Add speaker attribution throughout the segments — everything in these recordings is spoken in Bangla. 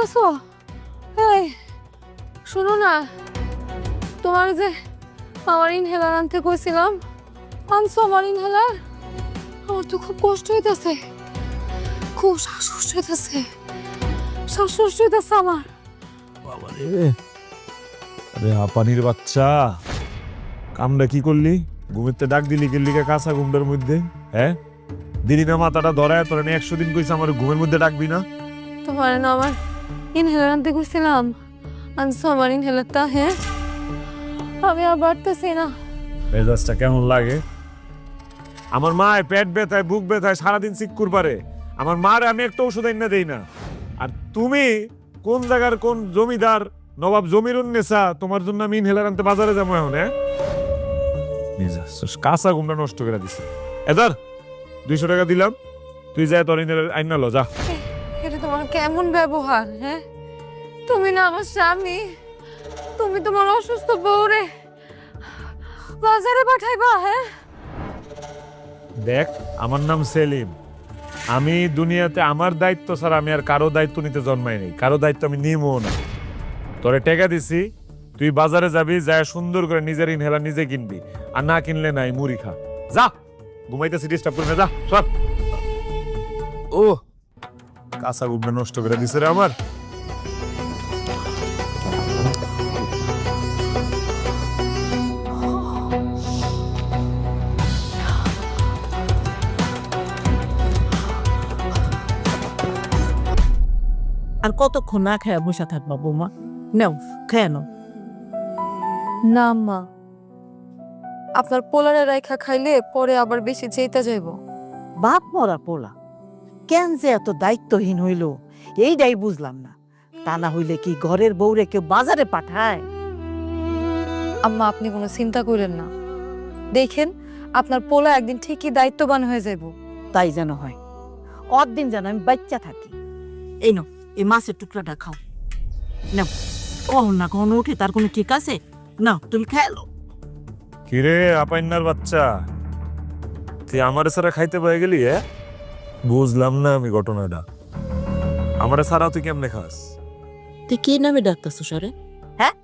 Speaker 1: করতেছো? এই শোনো না, তোমার যে আমার ইনহেলার আনতে কইছিলাম, আনছো আমার ইনহেলার? আমার তো খুব কষ্ট হইতেছে, খুব শ্বাসকষ্ট হইতেছে, শ্বাসকষ্ট হইতেছে আমার।
Speaker 2: বাবা রে, আরে আপানির বাচ্চা, কামটা কি করলি? ঘুমেতে ডাক দিলি গেলিকা কাঁচা ঘুমটার মধ্যে? হ্যাঁ, দিলি না মাথাটা ধরায়? তোর 100 দিন কইছে আমার ঘুমের মধ্যে ডাকবি না।
Speaker 1: তোমার না আমার ইনহেলার আনতে কইছিলাম, আনছো আমার ইনহেলারটা? হ্যাঁ, আমি আর বাড়তেছি না।
Speaker 2: মেজাজটা কেমন লাগে? আমার মায়ের পেট ব্যথায়, বুক ব্যথায় সারাদিন চিক্কুর পারে, আমার মার আমি একটা ওষুধ এনে দেই না। আর তুমি কোন জায়গার কোন জমিদার নবাব জমিরুন নেশা, তোমার জন্য আমি ইনহেলার আনতে বাজারে যাবো এখন? হ্যাঁ, কাঁচা ঘুমটা নষ্ট করে দিছে। এদার 200 টাকা দিলাম, তুই যাই তোর ইনহেলার আইনা লো যা।
Speaker 1: এটা তোমার কেমন ব্যবহার? হ্যাঁ, তুমি না আমার স্বামী, তুমি তোমার অসুস্থ বউরে বাজারে পাঠাইবা? হ্যাঁ,
Speaker 2: দেখ, আমার নাম সেলিম, আমি দুনিয়াতে আমার দায়িত্ব ছাড়া আমি আর কারো দায়িত্ব নিতে জন্মাই নাই, কারো দায়িত্ব আমি নিমও না। তোরে টাকা দিছি, তুই বাজারে যাবি, যায় সুন্দর করে নিজের ইনহেলার নিজে কিনবি, আর না কিনলে নাই মুড়ি খা। যা, ঘুমাইতেছি, ডিস্টার্ব করবি না, যা সর। ও কাঁচা ঘুমটা নষ্ট করে দিছে রে আমার।
Speaker 3: আর কতক্ষণ না খেয়ে বসে থাকবা বৌমা? নাও খেয়ে নাও।
Speaker 1: না মা, আপনার পোলারে রাইখা খাইলে পরে আবার বেশি চেইতা যাইব।
Speaker 3: বাপ মরা পোলা কেন যে এত দায়িত্বহীন হইল এইটাই বুঝলাম না। তা না হইলে কি ঘরের বউরে কেউ বাজারে পাঠায়?
Speaker 1: আম্মা, আপনি কোনো চিন্তা করেন না, দেখেন আপনার পোলা একদিন ঠিকই দায়িত্ববান হয়ে যাইব।
Speaker 3: তাই যেন হয়, অদিন যেন আমি বাচ্চা থাকি। এই নাও, এই মাছের টুকরাটা খাও। নাও, কখন না কখন উঠে তার কোনো ঠিক আছে? নাও তুমি খেলো।
Speaker 2: কিরে আপাইন্নার বাচ্চা, তুই আমার সারা খাইতে পেয়ে গেলি? বুঝলাম না আমি ঘটনাটা, আমার সারা তুই কেমনে খাস?
Speaker 3: তুই কি নামে ডাকতেছো সরে? হ্যাঁ,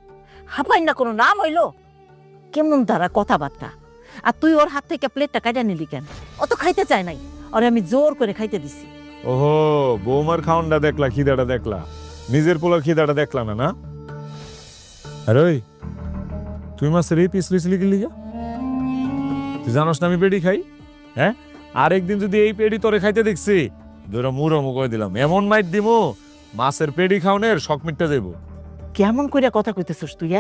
Speaker 3: হাপাই না কোনো নাম হইলো? কেমন তারা কথাবার্তা? আর তুই ওর হাত থেকে প্লেটটা কাটা নিলি কেন? ও তো খাইতে চায় নাই, ওরে আমি জোর করে খাইতে দিছি।
Speaker 2: ওহো, বৌমার খাওনটা দেখলা, খিদাটা দেখলা, নিজের পোলার খিদাটা দেখলা না? না আরে ওই, তুই মাছের এই পিস লিসলি গেলি গা? তুই জানোস না আমি পেড়ি খাই? হ্যাঁ, আরেকদিন যদি এই পেড়ি তোরে খাইতে দেখছি, ধরো মুড়ো করে দিলাম, এমন মাইট দিমু মাছের পেড়ি খাওনের শখ মিটটা দেবো।
Speaker 3: কেমন করে কথা কইতেছস তুই?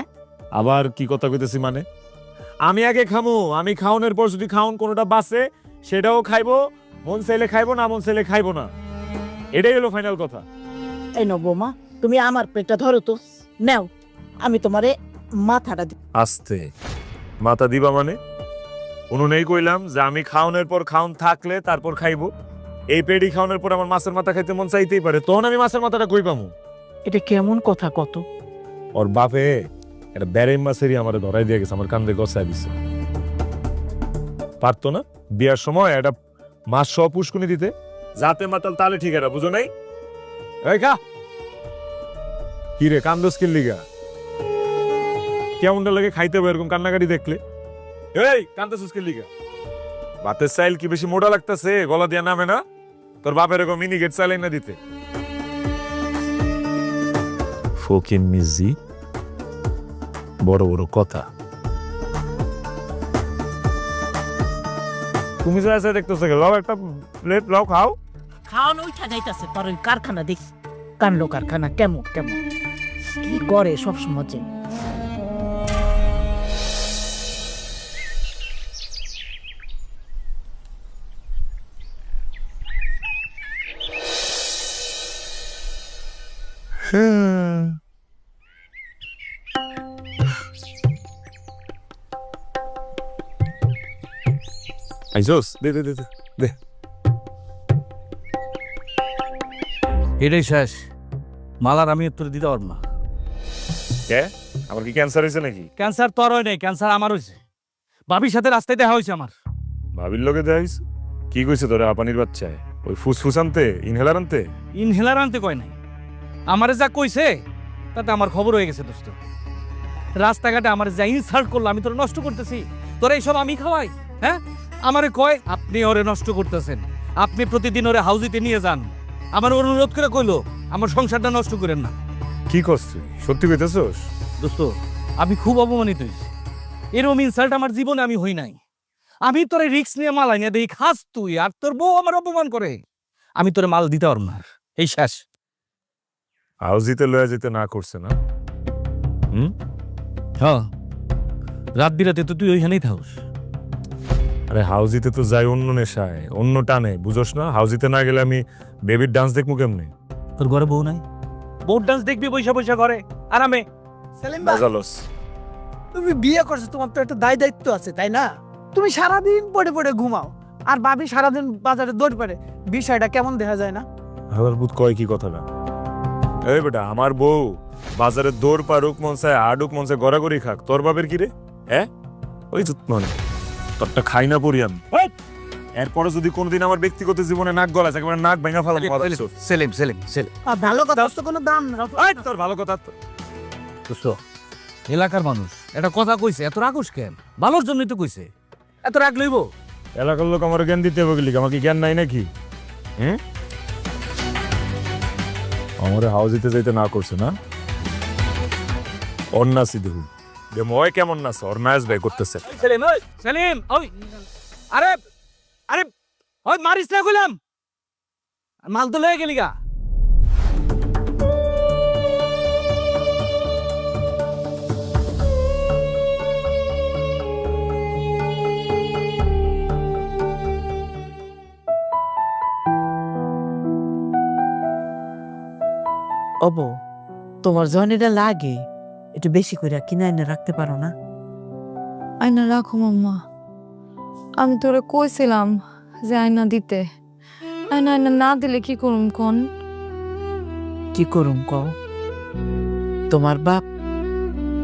Speaker 2: আবার কি কথা কইতেছি মানে? আমি আগে খামু, আমি খাওনের পর যদি খাওন কোনোটা বাঁচে সেটাও খাইবো, মন চাইলে খাইবো, না মন চাইলে খাইবো না, এটাই হলো ফাইনাল কথা।
Speaker 3: এই নাও বৌমা, তুমি আমার পেটটা ধরো তো, নাও, আমি তোমারে মাথাটা
Speaker 2: আস্তে মাথা দিবা মানে? উনুনেই কইলাম যে আমি খাওনের পর খাওন থাকলে তারপর খাইবো। এই পেড়ি খাওনের পর আমার মাছের মাথা খাইতে মন চাইতেই পারে, তখন আমি মাছের মাথাটা কই পামু?
Speaker 3: এটা কেমন কথা কত?
Speaker 2: ওর বাপে এটা বেড়াই মাছেরই আমার ধরাই দিয়ে গেছে, আমার কান্দে গছায় দিছে। পারতো না বিয়ার সময় একটা মাছ সহ পুষ্কুনি দিতে, যাতে মাতাল তালে ঠিক আছে, বুঝো নাই? এই খা। কি রে কান্দস কিনলিগা? কেমনটা লাগে খাইতে হবে এরকম কান্নাকাটি দেখলে? এই কান্দাসুস কিনলিগা? ভাতের চাইল কি বেশি মোটা লাগতেছে, গলা দিয়া নামে না? তোর বাপের এরকম মিনিকেট চাইলাই না দিতে। ফকিন মিজি, বড় বড় কথা। তুমি যা আছে দেখতেছো, লাও একটা প্লেট লাও, খাও।
Speaker 3: খাওয়ানো উঠা যাইতাছে তোর ওই কারখানা দেখ, কানলো কারখানা কেমন কেমন কি করে সবসময় যে।
Speaker 2: আইসোস, দে দে দে দে, দে।
Speaker 4: এটাই শেষ, মালার আমি তোর দিতে পারবো না।
Speaker 2: কে? আমার কি ক্যান্সার হয়েছে নাকি?
Speaker 4: ক্যান্সার তোর হয় নাই, ক্যান্সার আমার হয়েছে। ভাবির সাথে রাস্তায় দেখা হয়েছে আমার।
Speaker 2: ভাবির লোকে দেখাইস? কি কইছে তোরে আপানির বাচ্চায়? ওই ফুসফুস আনতে, ইনহেলার আনতে?
Speaker 4: ইনহেলার আনতে কয় নাই, আমারে যা কইছে তাতে আমার খবর হয়ে গেছে দোস্ত। রাস্তাঘাটে আমার যা ইনসাল্ট করলো, আমি তোরা নষ্ট করতেছি, তোরা এইসব আমি খাওয়াই? হ্যাঁ, আমারে কয় আপনি ওরে নষ্ট করতেছেন, আপনি প্রতিদিন ওরে হাউজিতে নিয়ে যান। আমার অনুরোধ করে কইলো আমার সংসারটা নষ্ট করেন না।
Speaker 2: কি করছিস, সত্যি কইতেছস?
Speaker 4: দোস্ত, আমি খুব অপমানিত হয়েছি। এরকম ইনসাল্ট আমার জীবনে আমি হই নাই। আমি তোরে রিক্স নিয়ে মাল আনিয়ে দেই, খাস তুই, আর তোর বউ আমার অপমান করে। আমি তোরে মাল দিতে পারবো না, এই শেষ।
Speaker 2: হাউজিতে লয়ে যেতে না করছে না?
Speaker 4: হ্যাঁ, রাত বিরাতে তো তুই ওইখানেই থাকস।
Speaker 2: আরে হাউজিতে তো যাই অন্য নেশায়, অন্য টানে, বুঝোস না? হাউজিতে না গেলে আমি বেবির ডান্স দেখবো কেমনে?
Speaker 4: তোর ঘরে বউ নাই? বউ ডান্স দেখবি বৈশা বৈশা ঘরে আরামে।
Speaker 5: সেলিম ভাই,
Speaker 2: মজালস।
Speaker 5: তুমি বিয়ে করছো, তোমার তো একটা দায়িত্ব আছে, তাই না? তুমি সারাদিন পড়ে পড়ে ঘুমাও, আর ভাবি সারাদিন বাজারে দৌড় পারে। বিষয়টা কেমন দেখা যায় না?
Speaker 2: হালার বুধ কয় কি কথাটা? এই বেটা, আমার বউ বাজারে দৌড় পারুক মন চায়, আডুক মন চায়, গড়াগড়ি খাক, তোর বাপের কি রে? হ্যাঁ, ওই তো মানে তোরটা খাই না পড়ি আমি। এরপরে যদি কোনোদিন আমার ব্যক্তিগত জীবনে নাক গলায়, একেবারে নাক ভেঙে ফেলাম।
Speaker 4: সেলিম সেলিম সেলিম,
Speaker 5: আর ভালো কথা তো কোনো দাম না।
Speaker 2: তোর ভালো কথা তো।
Speaker 4: দোস্ত, এলাকার মানুষ একটা কথা কইছে, এত রাগুস কেন? ভালোর জন্যই তো কইছে, এত রাগ লইব?
Speaker 2: এলাকার লোক আমার জ্ঞান দিতে হবে গেলি, আমার কি জ্ঞান নাই নাকি? আমার হাউজিতে যাইতে না করছে না? অন্যাসি দেখুন যে ময় কেমন নাচ, ওর নাচ ব্যয় করতেছে।
Speaker 4: সেলিম, ওই সেলিম, ওই আরে আরে ওই মারিস না কইলাম, মাল তো লয়ে গেলি গা।
Speaker 3: অবো, তোমার যখন এটা লাগে একটু বেশি করে কিনে এনে রাখতে পারো না?
Speaker 1: আয়না রাখো মাম্মা, আমি তোরে কইছিলাম যে আয়না দিতে। আয়না আয়না না দিলে কি করুম কোন?
Speaker 3: কি করুম কও? তোমার বাপ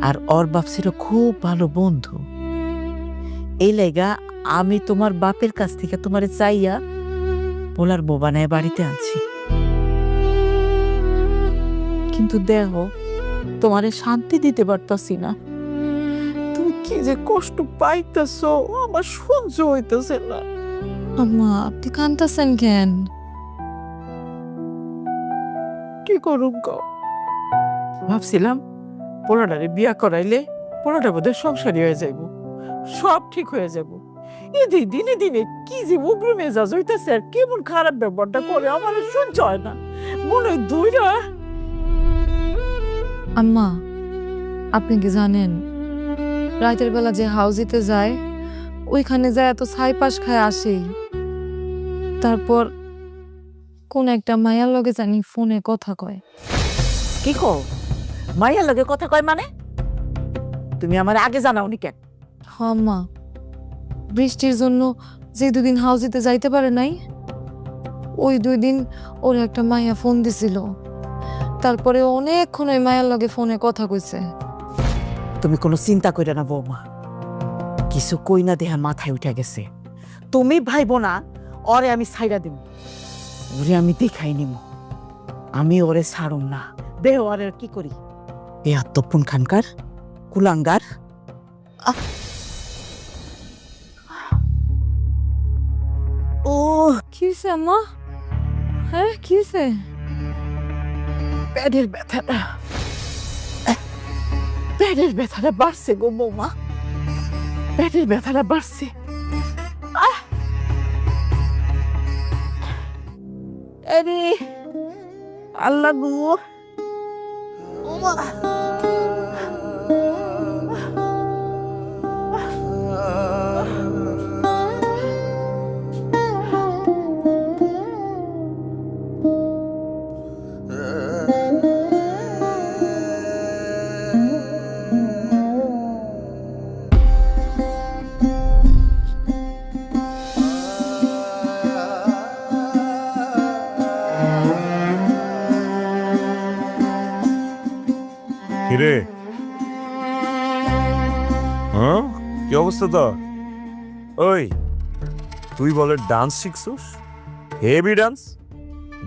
Speaker 3: আর ওর বাপ ছিল খুব ভালো বন্ধু। এই লাইগা আমি তোমার বাপের কাছ থেকে তোমারে চাইয়া পোলার বউ বানায় বাড়িতে আনছি। কিন্তু দেখো, তোমারে শান্তি দিতে পারতাছি না। তুমি কি যে কষ্ট পাইতেছো, আমার সহ্য হইতেছে না।
Speaker 1: আম্মা, আপনি কান্তাছেন কেন?
Speaker 3: কি করুম কও? ভাবছিলাম পোলাটারে বিয়া করাইলে পোলাটা বোধহয় সংসারী হয়ে যাইব, সব ঠিক হয়ে যাব। এদি দিনে দিনে কি যে উগ্র মেজাজ হইতেছে, আর কেমন খারাপ ব্যাপারটা করে আমার সহ্য হয় না। মনে হয় দুইরা।
Speaker 1: আম্মা, আপনি কি জানেন রাতের বেলা যে হাউজিতে যায়, ওইখানে যায় এত ছাইপাশ খায় আসে, তারপর কোন একটা মায়ার লগে জানি ফোনে কথা কয়।
Speaker 3: কি কো? মাইয়ার লগে কথা কয় মানে? তুমি আমার আগে জানাওনি কেন?
Speaker 1: আম্মা, বৃষ্টির জন্য যে দুদিন হাউজিতে যাইতে পারে নাই, ওই 2 দিন ওর একটা মায়া ফোন দিছিল। তারপরে অনেকক্ষণ ওই মায়ের লগে ফোনে কথা কইছে।
Speaker 3: তুমি কোনো চিন্তা কইরা না বৌমা, কিছু কই না দেহার মাথায় উঠে গেছে। তুমি ভাইবো না ওরে আমি ছাইরা দিব, ওরে আমি দেখাই নিব। আমি ওরে ছাড়ুম না। দেহ ওরে কি করি? এ আত্মপুন খানকার কুলাঙ্গার। ও
Speaker 1: কি হয়েছে আম্মা? হ্যাঁ, কি হয়েছে?
Speaker 3: পেটের ব্যথাটা, পেটের ব্যথাটা বাড়ছে গো বৌমা, পেটের ব্যথাটা বাড়ছে। আরে আল্লাহ গো,
Speaker 2: কিরে? হ্যাঁ, কি অবস্থা তোর? ওই তুই বলে ডান্স শিখছিস? Heavy dance.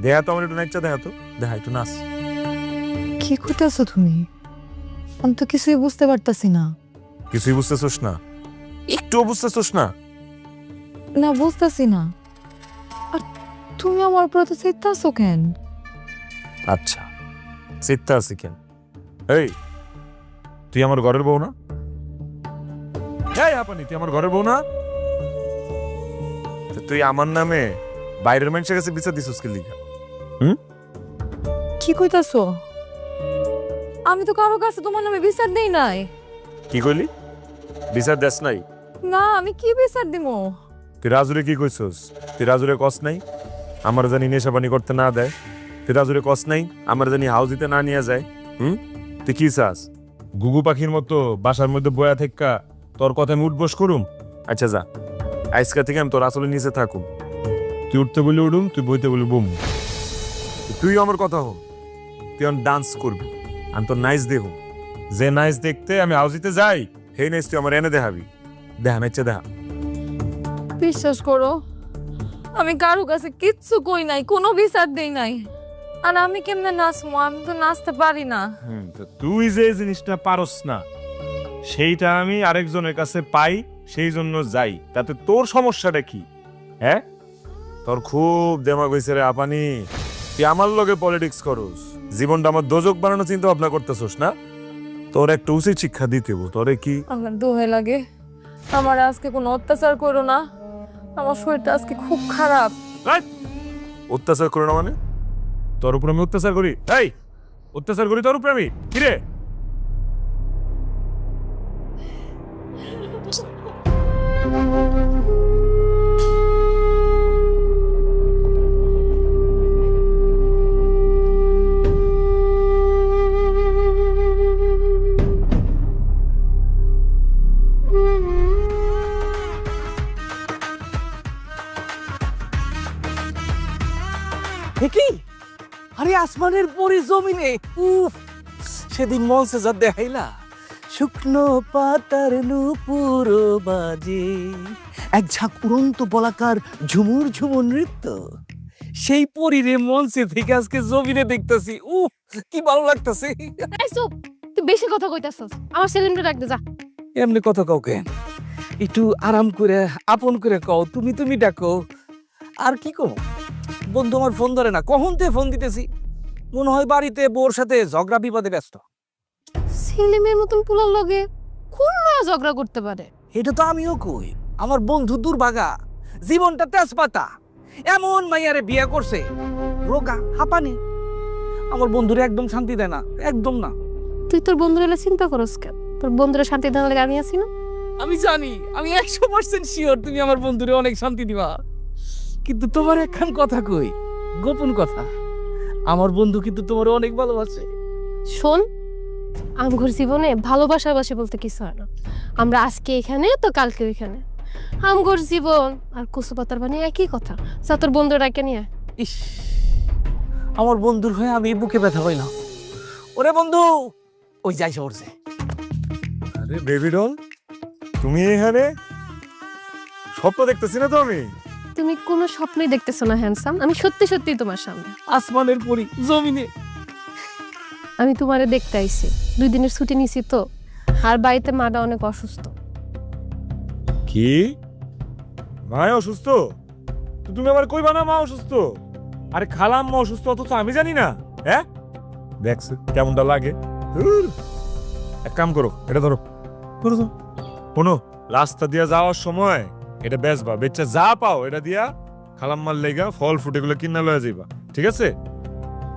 Speaker 2: দেখা তো আমার একটু নাচটা, দেখা তো, দেখা একটু নাচ।
Speaker 1: কি করতেছো তুমি? আমি তো কিছুই বুঝতে পারতাছি না।
Speaker 2: কিছুই বুঝতেছোস না? একটুও বুঝতেছোস না?
Speaker 1: না, বুঝতেছি না। আর তুমি আমার প্রতি চিত্তাছো কেন?
Speaker 2: আচ্ছা, চিত্তা আছে কেন? এই, তুই আমার ঘরের বউ না? এই আপনি, তুই আমার ঘরের বউ না? তো তুই আমার নামে বাইরের মানুষের কাছে বিচার দিছিস কি লিগা?
Speaker 1: কি কইতাছো? আমি তো কারো কাছে তোমার নামে বিচার দেই নাই।
Speaker 2: কি কইলি? বিচার দেস নাই?
Speaker 1: না, আমি কি বিচার দিমু?
Speaker 2: তুই রাজুরে কি কইছস? তুই রাজুরে কস নাই আমার জানি নেশা পানি করতে না দেয়? তুই রাজুরে কস নাই আমার জানি হাউস দিতে না নিয়ে যায়? তুই কি চাস? গুগু পাখির মতো বাসার মধ্যে বয়া থেক্কা তোর কথায় উঠবস করুম? আচ্ছা যা, আজকা থেকে আমি তোর আসলে নিচে থাকুম। তুই উঠতে বলি উঠুম, তুই বইতে বলি বুম। তুই আমার কথা হো, তুই এখন ডান্স করবি, আমি তোর নাইস দেখুম। যে নাইস দেখতে আমি হাউজিতে যাই, সেই নাইস তুই আমার এনে দেখাবি। দেখা নাইচে দেখা।
Speaker 1: বিশ্বাস করো, আমি কারো কাছে কিচ্ছু কই নাই, কোনো বিচার দেই নাই। আর আমি কেমনে নাচবো? আমি তো নাচতে পারি না।
Speaker 2: তো তুই যে জিনিসটা পারস না সেইটা আমি আরেকজনের কাছে পাই, সেই জন্য যাই। তাতে তোর সমস্যাটা কি? হ্যাঁ, তোর খুব দেমাগ হইছে রে আপানি। তুই আমার লগে পলিটিক্স করস, জীবনটা আমার দোজক বানানো চিন্তা ভাবনা করতেছস না? তোর একটা উচিত শিক্ষা দিতে হইব। তোরে কি
Speaker 1: আমার দোহে লাগে, আমার আজকে কোনো অত্যাচার করো না। আমার শরীরটা আজকে খুব খারাপ।
Speaker 2: অত্যাচার করো না মানে? তোর উপর আমি অত্যাচার করি? এই, অত্যাচার করি তোর উপর আমি? কিরে?
Speaker 4: কি? আরে আসমানের পরি জমিনে, উফ! সেদিন মঞ্চে যা দেখাইলা, শুকনো পাতার নুপুর বাজে, এক ঝাঁক উড়ন্ত বলাকার ঝুমুর ঝুমুর নৃত্য, সেই পরিরে মঞ্চে থেকে আজকে জমিনে দেখতেছি। উফ, কি ভালো লাগতেছে।
Speaker 1: এই চুপ, তুই বেশি কথা কইতাছস। আমার সেলিমটা ডাকতে যা।
Speaker 4: এমনি কথা কও কেন? একটু আরাম করে আপন করে কও, তুমি তুমি ডাকো। আর কি কও? বন্ধু আমার ফোন ধরে না, কখন থেকে ফোন দিতেছি, মনে হয় বাড়িতে বউর সাথে ঝগড়া বিবাদে ব্যস্ত।
Speaker 1: সেলিমের মতন পোলার লগে কোন মেয়ে ঝগড়া করতে পারে?
Speaker 4: এটা তো আমিও কই, আমার বন্ধু দুর্ভাগা, জীবনটা তেজপাতা, এমন মাইয়ারে বিয়ে করছে, রোগা হাঁপানি। আমার বন্ধুরে একদম শান্তি দেয় না, একদম না।
Speaker 1: তুই তোর বন্ধুরা চিন্তা করস কেন? তোর বন্ধুরা শান্তি দেওয়ার লাগে আমি আছি না?
Speaker 4: আমি জানি, আমি 100% শিওর তুমি আমার বন্ধুরে অনেক শান্তি দিবা, কিন্তু তোমার একখান কথা কই, গোপন কথা, আমার বন্ধু কিন্তু তোমার অনেক ভালোবাসে।
Speaker 6: শোন, আমঘর জীবনে ভালোবাসাবাসি বলতে কিছু হয় না। আমরা আজকে এখানে তো কালকে ওইখানে। আমঘর জীবন আর কচু পাতার বানিয়ে একই কথা। যা তোর বন্ধু ডাকে নিয়ে।
Speaker 4: ইস, আমার বন্ধুর হয়ে আমি বুকে ব্যথা পাইলাম। ওরে বন্ধু, ওই যাই সরছে।
Speaker 2: আরে বেবি ডল, তুমি এখানে? স্বপ্ন দেখতেছি না তো আমি?
Speaker 6: তুমি কোনো স্বপ্নই দেখতেছো না হ্যান্ডসাম, আমি সত্যি সত্যি তোমার সামনে।
Speaker 4: আসমানের পরি জমিনে।
Speaker 6: আমি তোমারে দেখতে আইছি, 2 দিনের ছুটি নিছি তো, আর বাড়িতে মাটা অনেক অসুস্থ।
Speaker 2: কি? মা অসুস্থ? তো তুমি আমার কইবা না মা অসুস্থ? আরে খালাম মা অসুস্থ, অথচ আমি জানি না? হ্যাঁ, দেখছো কেমনটা লাগে? ধুর। এক কাম করো, এটা ধরো, ধরো তো। শোনো, রাস্তা দিয়া যাওয়ার সময় এটা বেচবা, বেচা যা পাও এটা দিয়া খালাম্মার লেগা ফল ফ্রুট এগুলো কিনা লয়ে যাইবা, ঠিক আছে?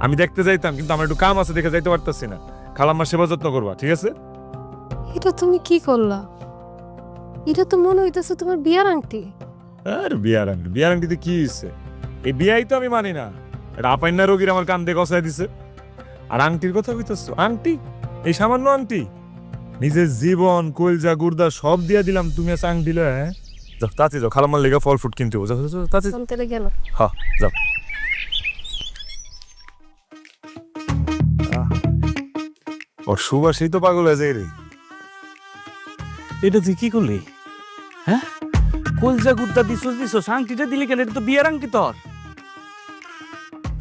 Speaker 2: আমি দেখতে যাইতাম, কিন্তু আমার একটু কাম আছে দেখে যাইতে পারতাছি না। খালাম্মার সেবা যত্ন করবা, ঠিক আছে?
Speaker 6: এটা তুমি কি করলা? এটা তো মনে হইতেছে তোমার বিয়ার আংটি।
Speaker 2: আর বিয়ার আংটিতে কি হয়েছে? এই বিয়াই তো আমি মানি না। এটা আপাইন্না রোগীর আমার কান দিয়ে গসায় দিছে। আর আংটির কথা কইতেছ? আংটি? এই সামান্য আংটি? নিজের জীবন কলজা গুর্দা সব দিয়া দিলাম, তুমি আছে আংটি লয়ে? হ্যাঁ, যাও তাতে যাও, খালাম্মার লেগা ফল ফ্রুট কিনতে যাও, যাও তাতে
Speaker 6: সন্তেলে গেল।
Speaker 2: হ্যাঁ যাও। ওর সুবাসেই তো পাগল হয়ে যায় রে।
Speaker 4: এটা তুই কি করলি? হ্যাঁ, কলজা গুত্তা দিছস, আংটিটা দিলি কেন? এটা তো বিয়ের আংটি তোর।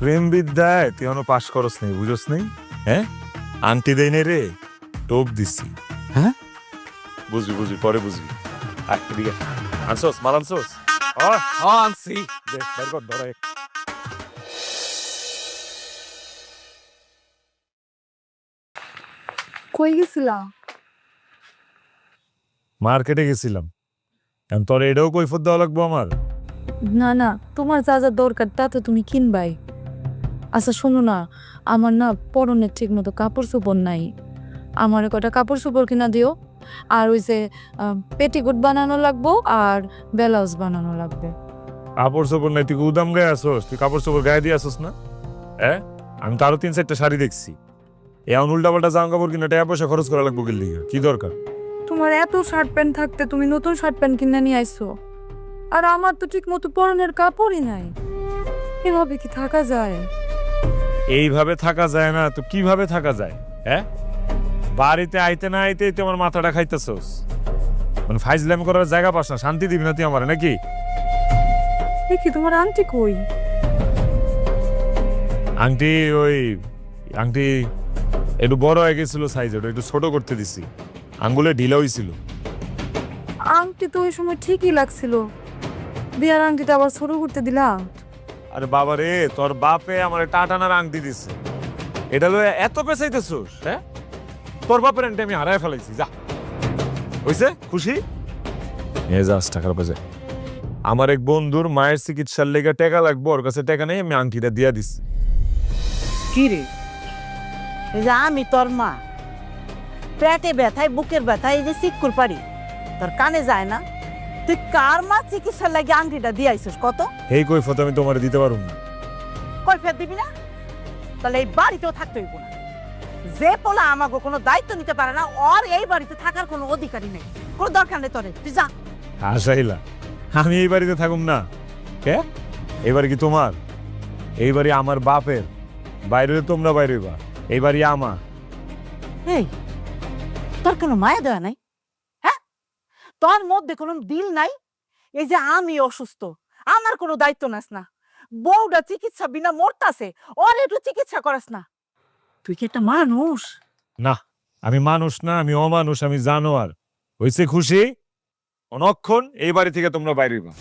Speaker 2: প্রেম বিদ্যায় তুই এখনো পাশ করস নেই, বুঝস নেই? হ্যাঁ, আংটি দেই নে রে, টোপ দিছি।
Speaker 4: হ্যাঁ?
Speaker 2: বুঝবি বুঝবি, পরে বুঝবি। আয় এদিকে। আনছোস, মাল আনছোস?
Speaker 4: আনছি।
Speaker 2: দে, বের কর, ধরে।
Speaker 1: কই গেছিলা?
Speaker 2: মার্কেটে গেছিলাম। এখন তোর এটাও কৈফত দেওয়া লাগবো আমার?
Speaker 1: না না, তোমার যা যা দরকার তা তো তুমি কিনবাই। আচ্ছা শোনো না, আমার না পরনের ঠিক মতো কাপড় চোপড় নাই, আমার কটা কাপড় চোপড় কিনা দিও। আর ওই যে পেটিকোট বানানো লাগবো আর ব্লাউজ বানানো লাগবে।
Speaker 2: কাপড় চোপড় নাই, তুই উদাম গায়ে আসোস? তুই কাপড় চোপড় গায়ে দিয়ে আসোস না? আমি তো আরো 3-4টা শাড়ি দেখছি। এমন উল্টা পাল্টা জামা কাপড় কিনে টাকা পয়সা খরচ করা লাগবো গেলি, কি দরকার?
Speaker 1: তোমার এত শার্ট প্যান্ট থাকতে তুমি নতুন শার্ট প্যান্ট কিনে নিয়ে আইছো, আর আমার তো ঠিক মতো পরনের কাপড়ই নাই। এভাবে কি থাকা যায়?
Speaker 2: এইভাবে থাকা যায় না তো কিভাবে থাকা যায়? বাড়িতে আইতে না আইতেই তুই আমার মাথাটা খাইতেছস। মানে ফাইজলামি করার জায়গা পাস না, শান্তি দিবি না তুই আমার নাকি?
Speaker 1: দেখি তোমার আন্টি কই?
Speaker 2: আংটি আংটি একটু বড় হয়ে গেছিল, সাইজ ওটা একটু ছোট করতে দিছি, আঙ্গুলে ঢিলা হইছিল।
Speaker 1: আংটি তো ওই সময় ঠিকই লাগছিল, বিয়ার আংটিটা আবার ছোট করতে দিলাম।
Speaker 2: আরে বাবা রে, তোর বাপে আমার টাটানার আংটি দিছে, এটা লো এত পেঁচাইতেছস? তোর বাপের আংটি আমি হারায় ফেলাইছি, যা। হইছে খুশি? নিয়ে যাস টাকার পাশে। আমার এক বন্ধুর মায়ের চিকিৎসার লেগে টাকা লাগবো, ওর কাছে টাকা নেই, আমি আংটিটা দিয়া দিছি।
Speaker 3: কি রে, এই যে আমি তোর মা, পেটে ব্যথায় বুকের ব্যথায় এই যে সিক্কুর পারি তোর কানে যায় না? তুই কার মা চিকিৎসার লাগে আংটিটা দিয়ে আইছিস কত?
Speaker 2: এই কৈফত আমি তোমার দিতে পারবো না।
Speaker 3: কই ফের দিবি না? তাহলে এই বাড়িতেও থাকতে হইব না। যে পোলা আমাকে কোনো দায়িত্ব নিতে পারে না, ওর এই বাড়িতে থাকার কোনো অধিকারই নেই, কোনো দরকার নেই তোরে, তুই যা।
Speaker 2: হাসাইলা, আমি এই বাড়িতে থাকুম না? কে? এই বাড়ি কি তোমার? এই বাড়ি আমার বাপের, বাইরে তোমরা বাইরে বা, এই বাড়ি আমার।
Speaker 3: এই তোর কোনো মায়া দেওয়া নাই? হ্যাঁ, তোর মধ্যে কোনো দিল নাই? এই যে আমি অসুস্থ, আমার কোনো দায়িত্ব নাস না, বউটা চিকিৎসা বিনা মরতাছে, ওর একটু চিকিৎসা করাস না? তুই কি একটা মানুষ?
Speaker 2: না, আমি মানুষ না, আমি অমানুষ, আমি জানোয়ার। হইছে খুশি? অনক্ষণ এই বাড়ি থেকে তোমরা বাইরে বা।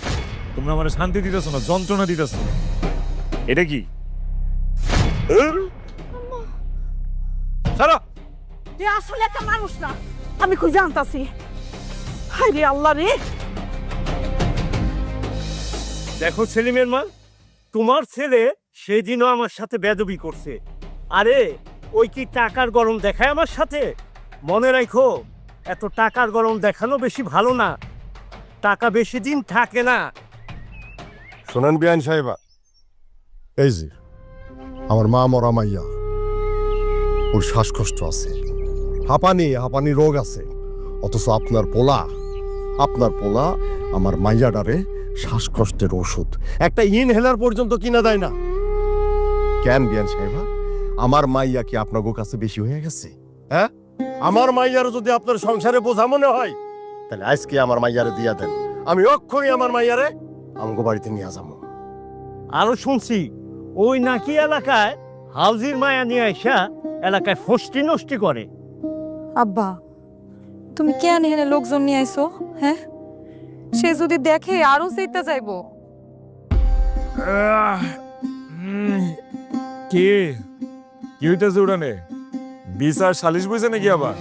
Speaker 2: তোমরা আমার শান্তি দিতেছ না, যন্ত্রণা দিতেছ। এটা কি? ছাড়ো।
Speaker 3: তুই আসলে একটা মানুষ না, আমি খুঁজে আনতাছি। হায় রে আল্লাহ রে।
Speaker 7: দেখো সেলিমের মা, তোমার ছেলে সেদিনও আমার সাথে বেদবি করছে। আরে ওই কি টাকার গরম দেখায় আমার সাথে? মনে রাখো, এত টাকার গরম দেখানো বেশি ভালো না, টাকা বেশি দিন থাকে না।
Speaker 8: শোনেন বিআইন সাহেবা, এই যে আমার মা মরা মাইয়া, ওর শ্বাসকষ্ট আছে, হাঁপানি রোগ আছে, অথচ আপনার পোলা আমার মাইয়াডারে শ্বাসকষ্টের ওষুধ একটা ইনহেলার পর্যন্ত কিনা দেয় না। কেন বিআইন সাহেবা, আমার মাইয়া কি আপনার কাছে বেশি হয়ে গেছে? হ্যাঁ, আমার মাইয়ার যদি আপনার সংসারে বোঝা মনে হয়, তাহলে আজকে আমার মাইয়ারে দিয়া দেন, আমি অক্ষরই আমার মাইয়ারে আমগো বাড়িতে নিয়ে যাবো।
Speaker 7: আরো শুনছি ওই নাকি এলাকায় হাউজির মায়া নিয়ে আইসা এলাকায় ফষ্টি নষ্টি করে।
Speaker 1: আব্বা, তুমি কেন এখানে লোকজন নিয়ে আইছো? হ্যাঁ, সে যদি দেখে আরো চেতা যাইবো।
Speaker 2: কে কি হইতেছে উড়ানে? বিচার সালিশ বইছে নাকি আবার?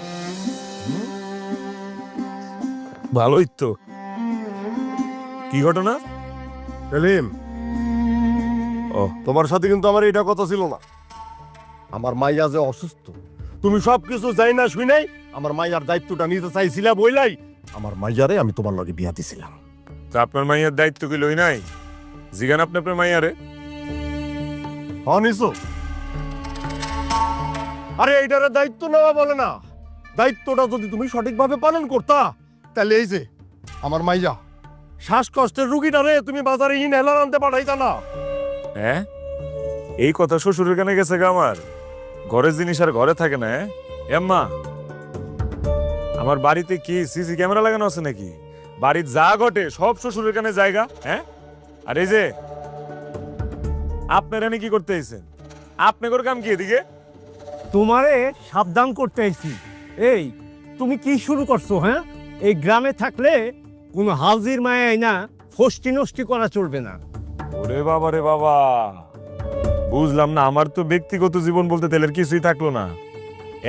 Speaker 2: ভালোই তো। কি ঘটনা?
Speaker 8: সেলিম,
Speaker 2: ও,
Speaker 8: তোমার সাথে কিন্তু আমার এটা কথা ছিল না। আমার মাইয়া যে অসুস্থ, তুমি সবকিছু যাই না শুই নাই, আমার মাইয়ার দায়িত্বটা নিতে চাইছিলা বইলাই আমার মাইয়ারে আমি তোমার লগে বিয়া দিছিলাম।
Speaker 2: তা আপনার মাইয়ার দায়িত্ব কি লই নাই? জিগান আপনি আপনার মাইয়ারে।
Speaker 8: নিছো? আরে এইটারে দায়িত্ব নেওয়া বলে না, দায়িত্বটা যদি তুমি সঠিকভাবে পালন করতা, তাহলে এই যে আমার মাইয়া শ্বাসকষ্টের রুগীটারে তুমি বাজারে ইনহেলার আনতে পাঠাইতা না।
Speaker 2: হ্যাঁ, এই কথা শ্বশুরের কানে গেছে গা আমার? ঘরের জিনিস আর ঘরে থাকে না? এম্মা, আমার বাড়িতে কি সিসি ক্যামেরা লাগানো আছে নাকি? বাড়ির যা ঘটে সব শ্বশুরের কানে জায়গা। হ্যাঁ, আর এই যে আপনার এনে কি করতে এসেছেন? আপনার কাম কি এদিকে?
Speaker 7: তোমারে সাবধান করতে আইছি। এই তুমি কি শুরু করছো? হ্যাঁ, এই গ্রামে থাকলে কোনো হাজির মায়াই না ফষ্টি নষ্টি করা চলবে না।
Speaker 2: ওরে বাবা রে বাবা, বুঝলাম না। আমার তো ব্যক্তিগত জীবন বলতে তেলের কিছুই থাকলো না।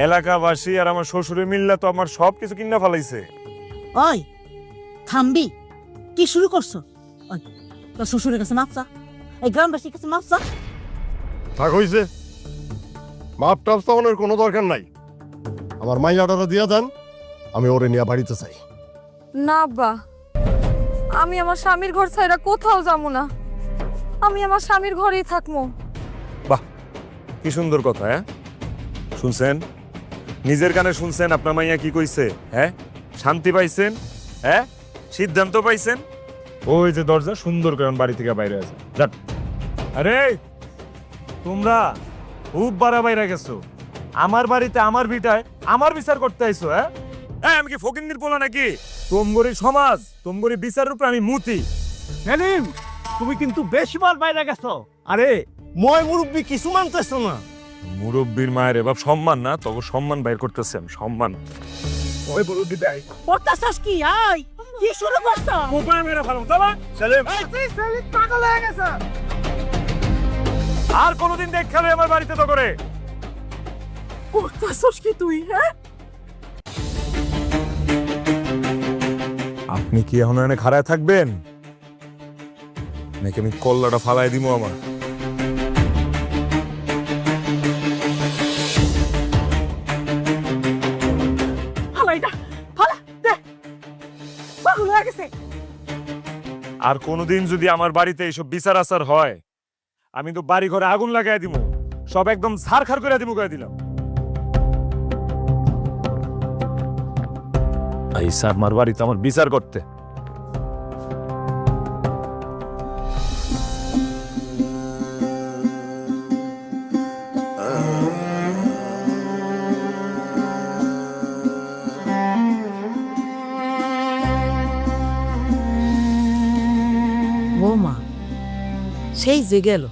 Speaker 2: এলাকাবাসী আর আমার শ্বশুরে মিল্লা তো আমার সব কিছু কিনা ফেলাইছে।
Speaker 3: ওই থামবি, কি শুরু করছো? ওই তোর শ্বশুরের কাছে মাপসা, এই গ্রামবাসীর কাছে মাপসা।
Speaker 8: থাক হইছে, মাপ টাপ চাওয়ানোর কোনো দরকার নাই। আমার মাইয়াটা দিয়া দেন, আমি ওরে নিয়ে বাড়িতে চাই।
Speaker 1: না আব্বা, আমি আমার স্বামীর ঘর ছাইরা কোথাও যাবো না। আমি আমার স্বামীর ঘরেই থাকবো।
Speaker 2: বাহ, কি সুন্দর কথা। হ্যাঁ, শুনছেন? নিজের কানে শুনছেন আপনার মাইয়া কি কইছে? হ্যাঁ, শান্তি পাইছেন? হ্যাঁ, সিদ্ধান্ত পাইছেন? ওই যে দরজা, সুন্দর করে বাড়ি থেকে বাইরে আছে। যান। আরে তোমরা খুব বাড়া বাইরে গেছো। আমার বাড়িতে, আমার ভিটায় আমার বিচার করতে আইছো? হ্যাঁ, আমি কি ফকিন্নির পোলা নাকি? তোমগরি সমাজ, তোমগরি বিচারের উপর আমি মুতি।
Speaker 7: সেলিম, তুমি কিন্তু বেশিবার বাইরে গেছো। আরে মই মুরব্বী কিছু মানতেছো না।
Speaker 2: মুরব্বীর মায়ের এবার সম্মান না, তবে সম্মান বাইর করতেছে। আমি সম্মান ওই মুরব্বী দেয়।
Speaker 3: করতাছস কি? আই কি শুরু করছো?
Speaker 2: কোপায় মেরে ফেলো। চলো সেলিম,
Speaker 5: সেলিম পাগল হয়ে গেছে।
Speaker 2: আর কোনোদিন দেখ খেলে আমার বাড়িতে তো করে।
Speaker 3: করতাছস কি তুই? হ্যাঁ,
Speaker 2: আপনি কি এখন এখানে খাড়ায় থাকবেন নাকি আমি কল্লাটা ফালাই দিব আমার?
Speaker 3: ফালা এটা, ফালা দে, পাগল হয়ে গেছে।
Speaker 2: আর কোনোদিন যদি আমার বাড়িতে এইসব বিচার আচার হয়, আমি তো বাড়ি ঘরে আগুন লাগাই দিব, সব একদম ছারখার করে দিব, করে দিলাম। আইসা আমার বাড়িতে আমার বিচার করতে।
Speaker 3: বৌমা সেই যে গেল,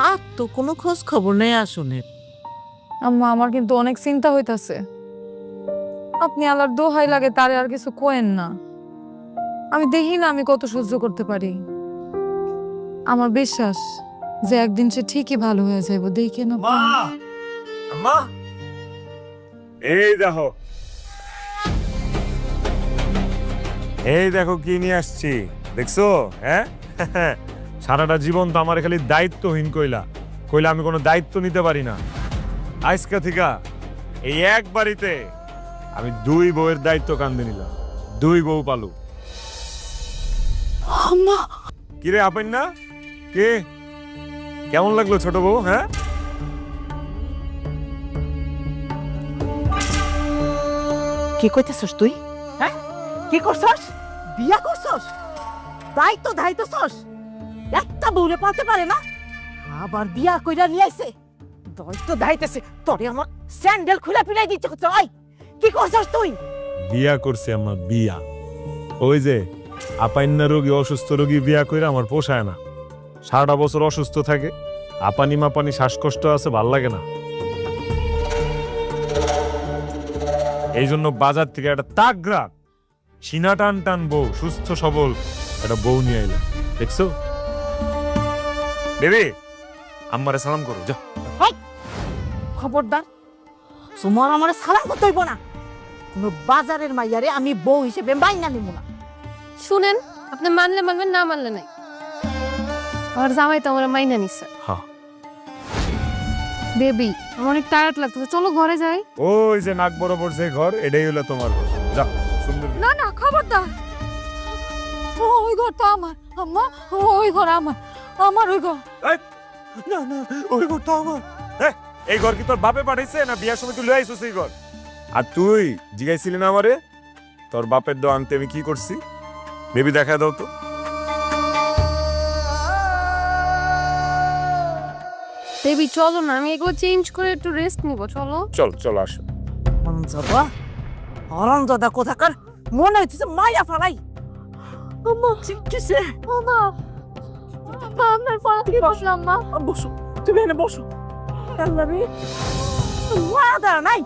Speaker 3: আর তো কোনো খোঁজ খবর নেই আসনে।
Speaker 1: আম্মা, আমার কিন্তু অনেক চিন্তা হইতাছে। আপনি আল্লাহর দোহাই লাগে তারে আর কিছু কোয়েন না। আমি দেখি না আমি কত সহ্য করতে পারি। আমার বিশ্বাস যে একদিন সে ঠিকই ভালো হয়ে যাইব। দেখে না
Speaker 2: মা, মা, এই দেখো, এই দেখো কি নিয়ে আসছি, দেখছো? হ্যাঁ, সারাটা জীবন তো আমার খালি দায়িত্বহীন কইলা কইলা আমি কোনো দায়িত্ব নিতে পারি না। আজকে থেকে এই এক বাড়িতে আমি 2 বউয়ের দায়িত্ব কাঁধে নিলাম। 2 বউ পালু। কিরে আপন না কে? কেমন লাগলো ছোট বউ? হ্যাঁ,
Speaker 3: কি কইতেছস তুই? হ্যাঁ, কি করছস? বিয়া করছস? দায়িত্ব ধাইতেছস? একটা বউরে পালতে পারে না, আবার বিয়া কইরা নিয়ে আইছে। দায়িত্ব ধাইতেছে, তোরে আমার স্যান্ডেল খুলে ফিরাই দিচ্ছে। ওই কি করছস তুই?
Speaker 2: বিয়া করছে আমার, বিয়া। ওই যে আপাইন্না রোগী, অসুস্থ রোগী বিয়া কইরা আমার পোষায় না। সারাটা বছর অসুস্থ থাকে, আপানি মাপানি শ্বাসকষ্ট আছে, ভাল লাগে না। এই জন্য বাজার থেকে একটা তাগড়া সিনা টান টান বউ, সুস্থ সবল একটা বউ নিয়ে আইলাম। দেখছো বেবি, আম্মারে সালাম করো যা।
Speaker 3: খবরদার, তোমার আমার সালাম করতে হইব না। কোনো বাজারের মাইয়ারে আমি বউ হিসেবে মাইনা নিব না।
Speaker 6: শুনেন, আপনি মানলে মানবেন, না মানলে নাই। আর জামাই তো আমার মাইনা নিচ্ছে।
Speaker 2: হ্যাঁ,
Speaker 6: বেবি আমার অনেক টায়ার্ড লাগতেছে, চলো ঘরে যাই।
Speaker 2: ওই যে নাক বরাবর যে ঘর, এটাই হলো তোমার ঘর। যা, সুন্দর।
Speaker 1: না না, খবরদার। ওই ঘর তো আমার আম্মা, ওই ঘর আমার, আমার ওই ঘর।
Speaker 2: না না, ওই ঘরটা আমার। এই ঘর কি তোর বাপে পাঠাইছে না বিয়ার সময় তুই লয়ে আইছিস এই ঘর? আর তুই জিগাইছিলি না আমারে তোর বাপের দো আনতে আমি কি করছি? বেবি দেখা দাও তো।
Speaker 6: বেবি চলো না, আমি এগুলো চেঞ্জ করে একটু রেস্ট নিব। চলো
Speaker 2: চল চল, আসো।
Speaker 3: অরঞ্জদা, অরঞ্জদা কোথাকার, মনে হচ্ছে মায়া ফালাই। আম্মা কিসে?
Speaker 1: আম্মা, আপনার পা দিয়ে বসলাম মা।
Speaker 3: বসো, তুমি এনে বসো। আল্লাহ রে, দাঁড়া নাই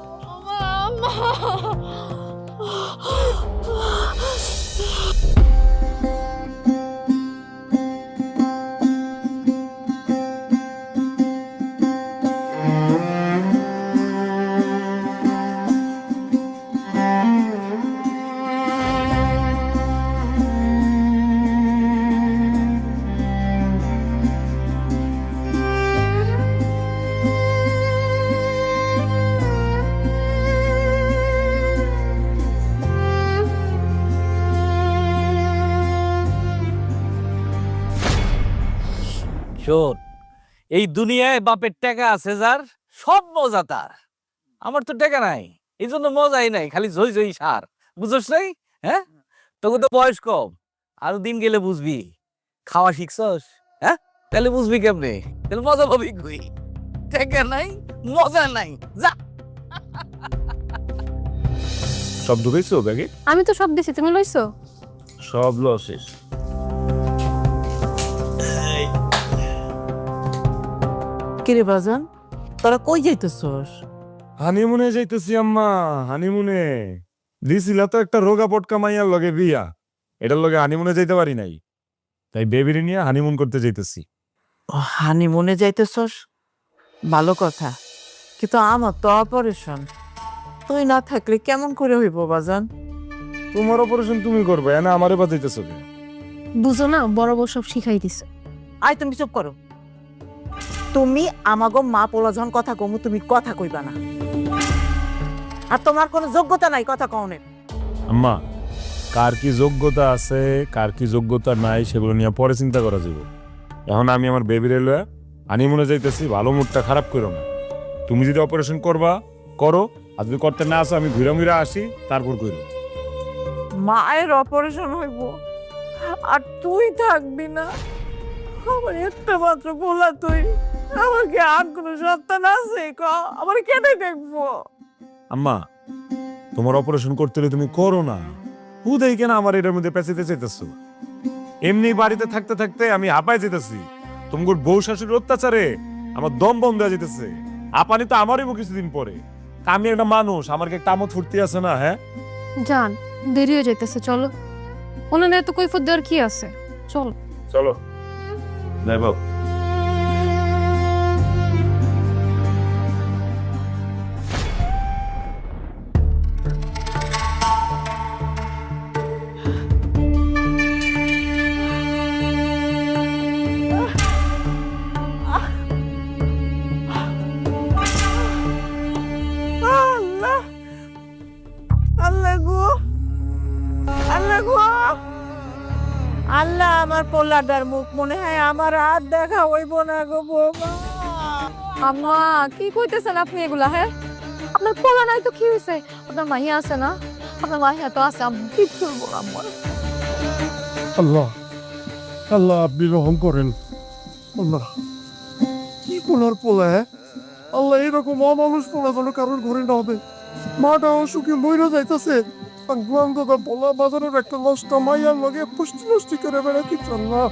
Speaker 4: শোন, এই দুনিয়ায় বাপের টাকা আছে যার সব মজা তার। আমার তো টাকা নাই, এই জন্য মজাই নাই, খালি ঝই ঝই সার। বুঝছ নাই? হ্যাঁ, তোকে তো বয়স কম, আরো দিন গেলে বুঝবি। খাওয়া শিখছস? হ্যাঁ, তাহলে বুঝবি কেমনে? তাহলে মজা পাবি কই? টাকা নাই, মজা নাই, যা।
Speaker 2: সব ঢুকাইছো ব্যাগে?
Speaker 6: আমি তো সব দিছি, তুমি লইছো?
Speaker 2: সব লসেস।
Speaker 3: কিরে বাজান, তোরা কই যাইতেছস?
Speaker 2: হানিমুনে যাইতেছি আম্মা, হানিমুনে। দিছিলা তো একটা রোগা পটকা মাইয়ার লগে বিয়া, এটার লগে হানিমুনে যাইতে পারি নাই, তাই বেবিরে নিয়ে হানিমুন করতে যাইতেছি।
Speaker 3: হানিমুনে যাইতেছস, ভালো কথা, কিন্তু আমার তো অপারেশন, তুই না থাকলে কেমন করে হইব বাজান?
Speaker 2: তোমার অপারেশন তুমি করবে, না আমারে বাজাইতেছো কে?
Speaker 6: বুঝো না, বড় বউ সব শিখাই দিছে।
Speaker 3: আই তুমি চুপ করো। তুমি আমাগো মা পোলা যখন কথা কমু, তুমি কথা কইবা না। আর তোমার কোনো যোগ্যতা নাই কথা কওনের।
Speaker 2: আম্মা, কার কি যোগ্যতা আছে কার কি যোগ্যতা নাই সেগুলো নিয়ে পরে চিন্তা করা যাবে। এখন আমি আমার বেবিরে লয়ে হানিমুনে যাইতেছি, ভালো মুডটা খারাপ করো না। তুমি যদি অপারেশন করবা করো, আর যদি করতে না আসো আমি ঘুরে ঘুরে আসি, তারপর করো।
Speaker 3: মায়ের অপারেশন হইব আর তুই থাকবি না? আমার একটা মাত্র পোলা তুই, আমার কি আর কোনো সন্তান আছে? আমার কেটে দেখবো?
Speaker 2: আম্মা, তোমার অপারেশন করতে হলে তুমি করো না, হুদাই কেন আমার এটার মধ্যে পেঁচাইতে চাইতেছো? এমনি বাড়িতে থাকতে থাকতে আমি হাঁপাই যেতেছি, তোমার বউ শাশুড়ির অত্যাচারে আমার দম বন্ধ হয়ে যেতেছে। আপানি তো আমারই কিছুদিন পরে, আমি একটা মানুষ, আমার কি একটা আমোদ ফুর্তি আছে না? হ্যাঁ
Speaker 6: জান, দেরি হয়ে যাইতেছে, চলো। ওনাদের তো কৈফত দেওয়ার কি আছে, চলো।
Speaker 2: চলো যাই বাবু।
Speaker 3: আল্লাহ, আল্লাহ গো, আল্লাহ গো, আল্লাহ, আমার পোলাটার মুখ মনে হয় আমার আর দেখা হইব না গো বৌমা।
Speaker 1: আম্মা, কি কইতেছেন আপনি এগুলা? হ্যাঁ, আপনার পোলা নাই তো কি হয়েছে? আপনার মাহিয়া আছে না? আপনার মাহিয়া তো আছে, আমি কি করবো আম্মা?
Speaker 8: আল্লাহ, আল্লাহ আপনি রহম করেন। আল্লাহ, কি পোলার পোলা? হ্যাঁ আল্লাহ, এরকম অমানুষ পোলা যেন কারোর ঘরে না হবে। মাটা অসুখে মইরা যাইতেছে, পোলা বাজারের একটা নষ্ট মাইয়ার লগে পুষ্টি নষ্টি করে বেড়াচ্ছি। আল্লাহ,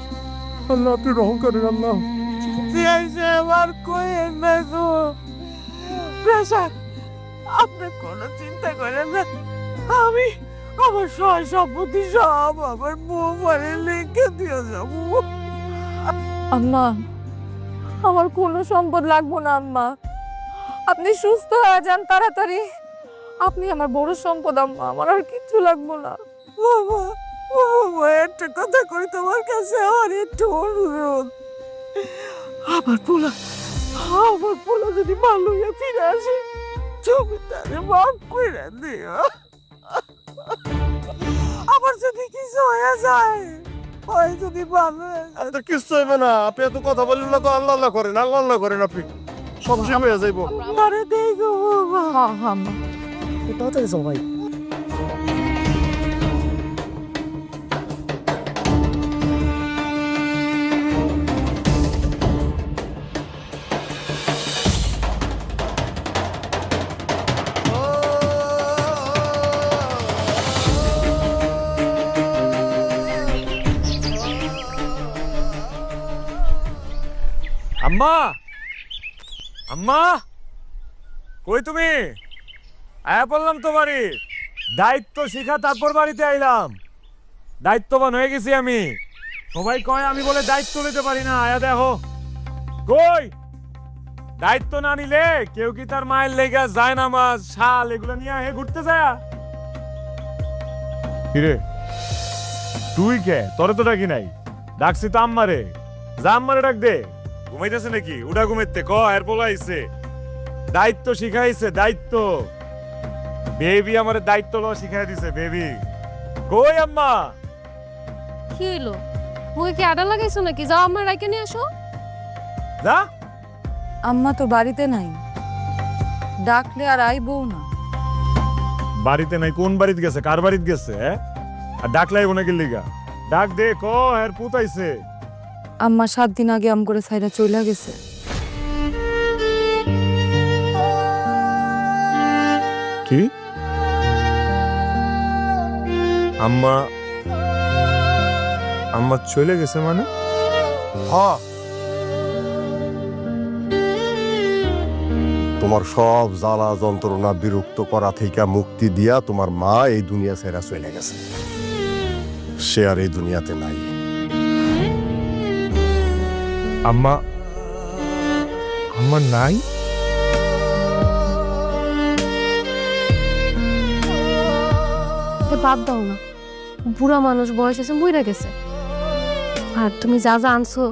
Speaker 8: আল্লাহ আপনি রহম করেন। আল্লাহ,
Speaker 3: আমার কইেন না গো প্রসাদ, আপনি কোনো চিন্তা করেন না। আমি আমার সয় সম্পত্তি সব আমার বউ পরে লিখে দিয়ে যাবো।
Speaker 1: আম্মা, আমার কোনো সম্পদ লাগবো না আম্মা, আপনি সুস্থ হয়ে যান তাড়াতাড়ি। আপনি আমার বড় সম্পদ আম্মা, আমার আর কিচ্ছু লাগবো না।
Speaker 3: বাবা, বাবা, একটা কথা কই তোমার কাছে, আমার একটু অনুরোধ। আমার পোলা যদি ভালো হয়ে ফিরে আসে, তুমি তারে মাফ করে দিও। আমার যদি কিছু হয়ে যায়, ওই যদি ভালো হয়ে যায়।
Speaker 8: তো কিছু হইবে না, আপনি এত কথা বললেন না তো। আল্লাহ আল্লাহ করেন, আল্লাহ আল্লাহ করেন, আপনি সব শেষ হয়ে যাইব।
Speaker 3: তারে দেই গো বাবা।
Speaker 1: হ্যাঁ হ্যাঁ আম্মা।
Speaker 3: তাড়াতাড়ি যাও ভাই।
Speaker 2: আম্মা, আম্মা, কই তুমি? আয়া বললাম তো বাড়ি। দায়িত্ব শিখা তারপর বাড়িতে আইলাম। দায়িত্ববান হয়ে গেছি আমি। সবাই কয় আমি বলে দায়িত্ব নিতে পারি না। আয়া দেখো কই দায়িত্ব না নিলে কেউ কি তার মায়ের লেগা যায় নামাজ শাল এগুলো নিয়ে হে ঘুরতে যায়? কিরে তুই কে? তোরে তো ডাকি নাই। ডাকছি তো আম্মারে। যা আম্মারে ডাক দে। ঘুমাইতেছে নাকি? উড়া ঘুমাইতে ক এর বলাইছে। দায়িত্ব শিখাইছে দায়িত্ব। বেবি আমারে দায়িত্ব লওয়া শিখাই দিছে বেবি। কই আম্মা?
Speaker 6: কি হইলো? মুই কি আডা লাগাইছো নাকি? যাও আমার রাইকে নিয়ে আসো।
Speaker 2: যা।
Speaker 1: আম্মা তো বাড়িতে নাই, ডাকলে আর আইবও না।
Speaker 2: বাড়িতে নাই? কোন বাড়িতে গেছে? কার বাড়িতে গেছে? আর ডাকলাই নাকি লিগা? ডাক দে ক এর পুতাইছে।
Speaker 1: আম্মা 7 দিন আগে আম করে সাইরা চইলা গেছে।
Speaker 2: কি? আম্মা আম্মা চলে গেছে মানে?
Speaker 8: হ্যাঁ, তোমার সব জ্বালা যন্ত্রণা বিরক্ত করা থেকে মুক্তি দিয়া তোমার মা এই দুনিয়া ছেড়া চলে গেছে। সে আর এই দুনিয়াতে নাই।
Speaker 2: আম্মা আম্মা নাই?
Speaker 6: বাদ দাও না, বুড়া মানুষ, বয়স আছে, মইরা গেছে। আর তুমি যা যা আনছো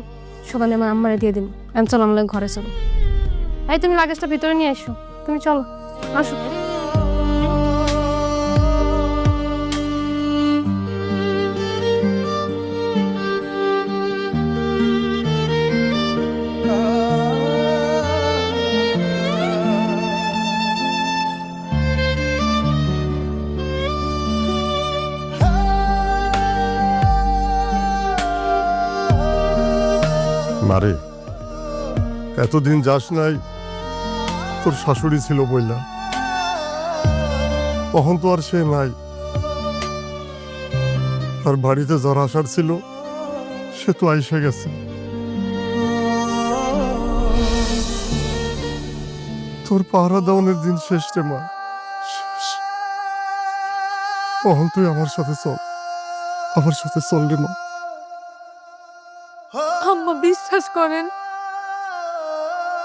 Speaker 6: সবাই আমার আম্মারে দিয়ে দিন। আমি চলো আমার ঘরে চলো। এই তুমি লাগেজটা ভিতরে নিয়ে এসো। তুমি চলো, আসো।
Speaker 8: মারে, এতদিন যাস নাই, তোর শাশুড়ি ছিল বইলা, তখন তো আর সে নাই। আর বাড়িতে যারা আসার ছিল সে তো আইসে গেছে। তোর পাহারা দাওনের দিন শেষ রে মা, শেষ। তখন তুই আমার সাথে চল, আমার সাথে চল রে মা।
Speaker 1: আম্মা বিশ্বাস করেন,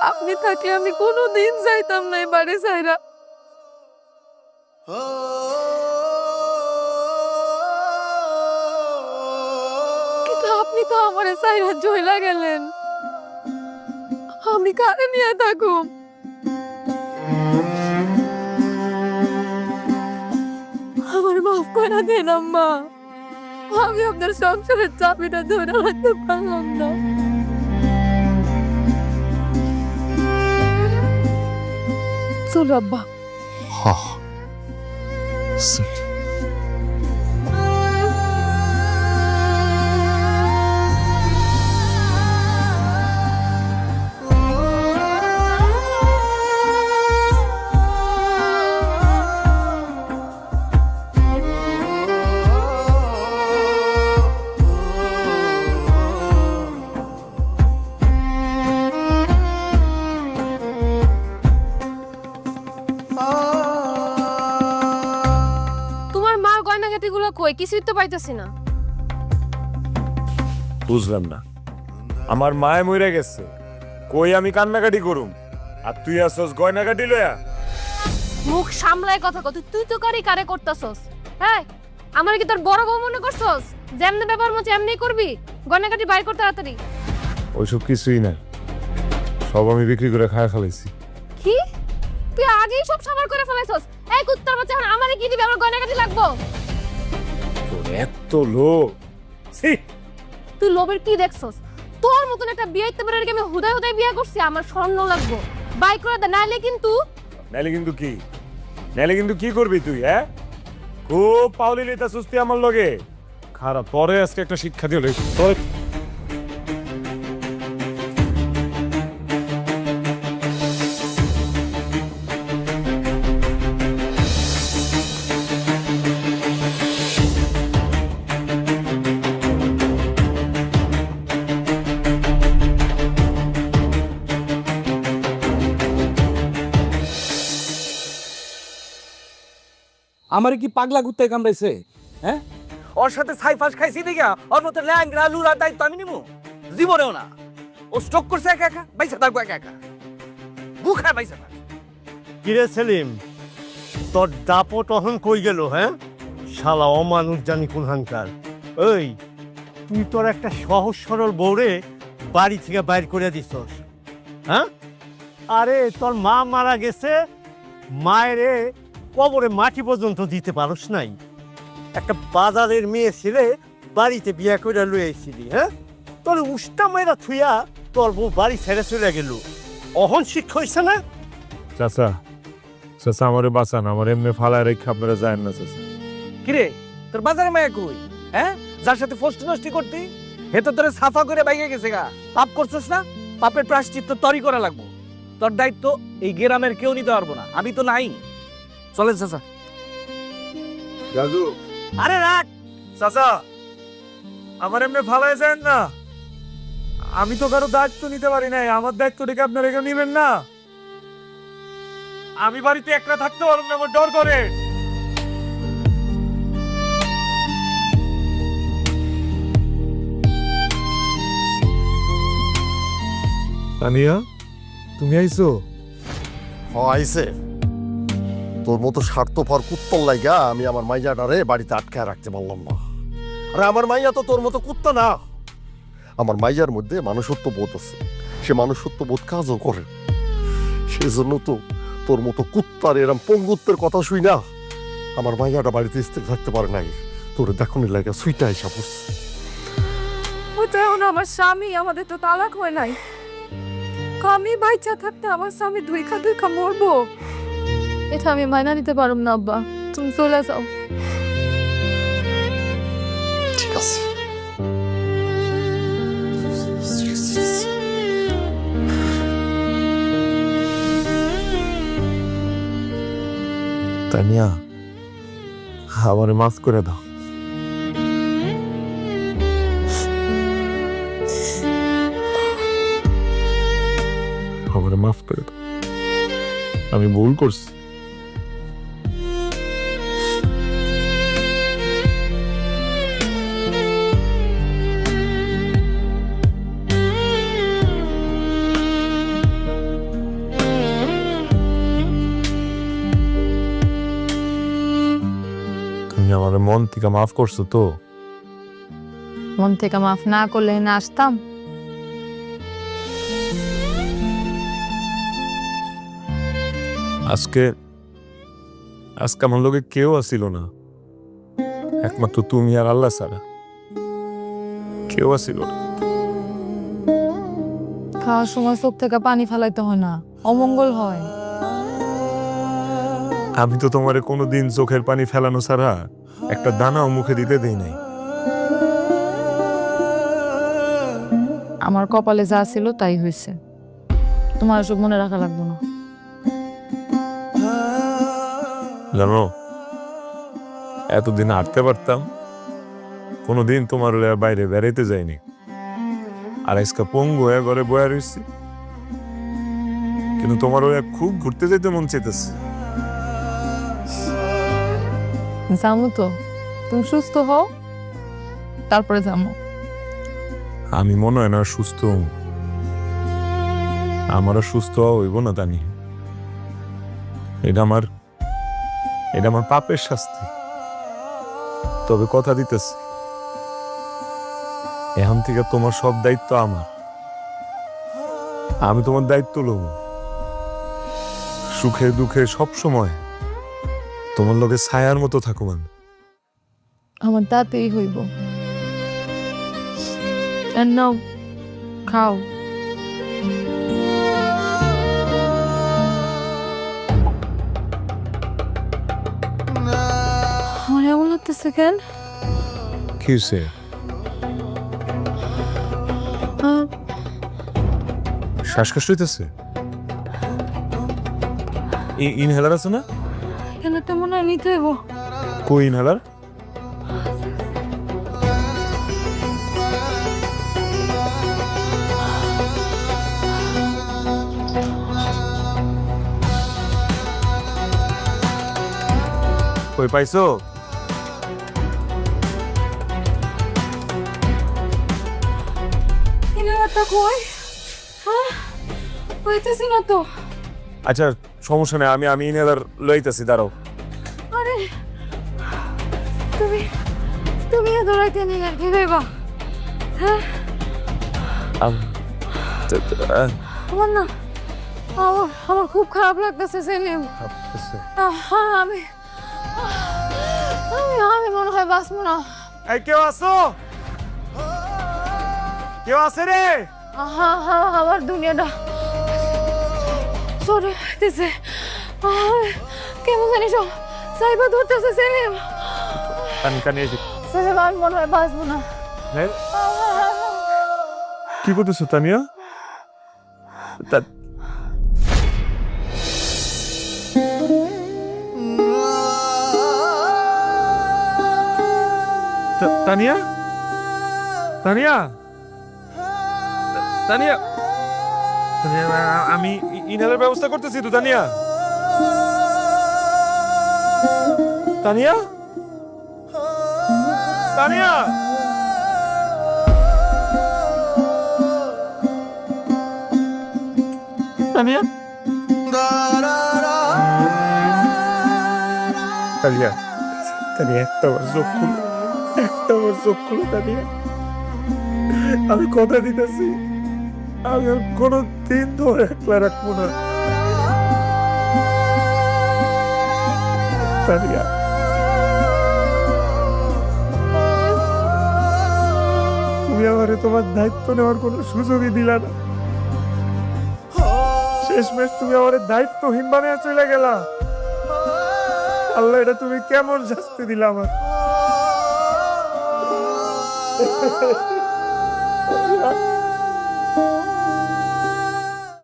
Speaker 1: আপনি থাকলে আমি কোনোদিন যাইতাম না এই বাড়ি ছাইরা। কিন্তু আপনি তো আমার ছাইরা চইলা গেলেন, আমি কারে নিয়ে থাকুম? আমার মাফ করে দেন আম্মা, আমি আপনার সংসারের চাবিটা ধরে রাখতে পারলাম না। চলো আব্বা।
Speaker 8: হা,
Speaker 6: তোমার মার গয়নাগাটিগুলো কই? কিছুই তো পাইতেছি না।
Speaker 2: বুঝলাম না। আমার মায়ে মরে গেছে, কই আমি কান্নাকাটি করুম আর তুই আসছস গয়নাকাটি লয়া?
Speaker 6: মুখ সামলায় কথা কত, তুই তো কারে কারে করতেছস? হ্যাঁ, আমার কি তোর বড় বউ মনে করছস? যেমনে ব্যাপার মতো এমনি করবি? গয়নাগাটি বাইর কর তাড়াতাড়ি।
Speaker 2: ওইসব কিছুই না, সব আমি বিক্রি করে খায়া ফেলাইছি।
Speaker 6: কি? তুই আগেই সব সাবার করে ফেলাইছস? এই কুত্তার বাচ্চা, এখন আমারে কি দিবি? আমার গয়নাগাটি লাগবো।
Speaker 2: তোর এত লোভ! ছি!
Speaker 6: তুই লোভের কি দেখছস? তোর মতন একটা বিয়েতে বের আমি হুদায় হুদায় বিয়ে করছি, আমার স্বর্ণ লাগবো। বাই করে দে, নাইলে কিন্তু।
Speaker 2: নাইলে কিন্তু কি? নাইলে কিন্তু কি করবি তুই? হ্যাঁ, খুব পাউলি লইতা সুস্তি আমার লগে। খারাপ, পরে আজকে একটা শিক্ষা দিও তোর।
Speaker 4: আমার কি পাগলা কুত্তায় কামড়াইছে? হ্যাঁ, ওর সাথে সাইফাস খাইছি দেখা ওর মতো ল্যাংরা লুলার দায়িত্ব আমি নিবো জীবনেও না। ও স্ট্রোক করছে একা একা, বাইসা থাকবো একা একা, বুখায় বাইসা থাক।
Speaker 7: কিরে সেলিম, তোর দাপট অহন কই গেল? হ্যাঁ, শালা অমানুষ জানি কোনখানকার। ওই তুই তোর একটা সহজ সরল বউরে বাড়ি থেকে বাইর করে দিছস, হ্যাঁ? আরে তোর মা মারা গেছে, মায়েরে কবরে মাটি পর্যন্ত দিতে পারস নাই। একটা বাজারের মেয়ে ছেলে বাড়িতে বিয়ে করে লয়ে এসেছিলি, হ্যাঁ? তোর উষ্টা মেয়েরা থুইয়া তোর বউ বাড়ি ছেড়ে চলে গেল। অহন শিক্ষা হয়েছে না?
Speaker 2: চাচা, চাচা আমারে বাঁচান, আমার এমনি ফালায় রেখে আপনারা যায় না চাচা।
Speaker 4: কিরে, তোর বাজারে মায়া কই? হ্যাঁ, যার সাথে ফষ্টি নষ্টি করতি হে তো তোরে সাফা করে বাইকে গেছে গা। পাপ করছস না, পাপের প্রায়শ্চিত্ত তরি করা লাগবো। তোর দায়িত্ব এই গ্রামের কেউ নিতে পারবো না, আমি তো নাই। চলেন চাচা।
Speaker 2: দাদু,
Speaker 4: আরে রাখ।
Speaker 2: চাচা আমার এমনি ফালায় যায় না, আমি তো কারো দায়িত্ব নিতে পারি নাই, আমার দায়িত্ব রেখে আপনারা কেউ নিবেন না? আমি বাড়িতে একলা থাকতে পারব না, আমার ডর করে। তানিয়া, তুমি আইছো?
Speaker 8: আইছে তোর মতো স্বার্থপর কুত্তর লাইগা আমি আমার মাইয়াটারে বাড়িতে আটকায় রাখতে পারলাম না। আরে আমার মাইয়া তো তোর মতো কুত্তা না, আমার মাইয়ার মধ্যে মানুষত্ব বোধ আছে, সে মানুষত্ব বোধ কাজও করে। সেজন্য তো তোর মতো কুত্তার এরম পঙ্গুত্বের কথা শুই না আমার মাইয়াটা বাড়িতে স্থির থাকতে পারে নাই। তোর দেখুন লাগা সুইটা হিসাব করছে।
Speaker 1: ওটাও না আমার স্বামী, আমাদের তো তালাক হয় নাই। আমি বাচ্চা থাকতে আমার স্বামী দুইখা মরবো, এটা আমি মাইনা নিতে পারব না। আব্বা তুমি চলে যাও।
Speaker 8: ঠিক আছে,
Speaker 2: তানিয়া আমারে মাফ করে দাও। আমারে মাফ করে দাও, আমি ভুল করছি। তুমি আমার মন থেকে মাফ করছো তো?
Speaker 1: মন থেকে মাফ না করলে না আসতাম।
Speaker 2: আজকে আজকে আমার লোকে কেউ আসিল না, একমাত্র তুমি আর আল্লাহ ছাড়া কেউ আসিল না।
Speaker 1: খাওয়ার সময় চোখ থেকে পানি ফেলাইতে হয় না, অমঙ্গল হয়।
Speaker 2: আমি তো তোমারে কোনোদিন চোখের পানি ফেলানো ছাড়া একটা দানাও মুখে দিতে দেই নাই।
Speaker 1: আমার কপালে যা ছিল তাই হয়েছে, তোমার সব মনে রাখা লাগবে না।
Speaker 2: জানো, এতদিন হাঁটতে পারতাম, কোনোদিন তোমার বাইরে বেড়াইতে যাইনি, আর আজকে পঙ্গু হয়ে ঘরে বয়া রয়েছি, কিন্তু তোমার খুব ঘুরতে যেতে মন চাইতেছে।
Speaker 1: যাবো তো, তুমি সুস্থ হও তারপরে যাবো।
Speaker 2: আমি মনে হয় না সুস্থ, আমারও সুস্থ হইব না তানি। এটা আমার পাপের শাস্তি। তবে কথা দিতেছি, এখন থেকে তোমার সব দায়িত্ব আমার, আমি তোমার দায়িত্ব লব। সুখে দুঃখে সব সময় তোমার লগে ছায়ার মতো থাকো। মানে
Speaker 1: আমার তাতেই হইব। নাও খাও। আমার এমন লাগতেছে কেন?
Speaker 2: কি হয়েছে? শ্বাসকষ্ট হইতেছে? ইনহেলার আছে না?
Speaker 1: কেন তো মনে হয় নিতে হইব।
Speaker 2: কই ইনহেলার? কই পাইছো?
Speaker 1: ইনহেলারটা কই? হ্যাঁ, পাইতেছি না তো।
Speaker 2: আচ্ছা সমস্যা নেই, আমি ইনহেলার লইতেছি, দাঁড়াও।
Speaker 1: আরে তুমি তুমি এত রাইতে নিলে কি দেবা? হ্যাঁ, আমার না আমার খুব খারাপ লাগতেছে সেলিম। আমি আমি আমি মনে হয় বাঁচবো না।
Speaker 2: এই কেউ আছো? কেউ আছে রে?
Speaker 1: আমার দুনিয়াটা সরে দিছে। কেমন জানিস সাইবা ধরতেছে সেলিম।
Speaker 2: কানে এসে
Speaker 1: সেলিম আমি মনে হয় বাঁচবো না।
Speaker 2: কি করতেছো তানিয়া? তানিয়া, তানিয়া, তানিয়া, আমি ইনহেলার ব্যবস্থা করতেছি তো। তানিয়া, তানিয়া, তানিয়া, তানিয়া, তানিয়া, তানিয়া, একটা আমার চোখ খুলো, একটা আমার চোখ খুলো তানিয়া। আমি কথা দিতেছি, আমি আর কোনো দিন ধরে একলা রাখবো না তানিয়া। তুমি আমারে তোমার দায়িত্ব নেওয়ার কোনো সুযোগই দিলা না। শেষমেশ তুমি আমার দায়িত্বহীন বানিয়ে চলে গেলা। আল্লাহ, এটা তুমি কেমন শাস্তি দিলা আমার?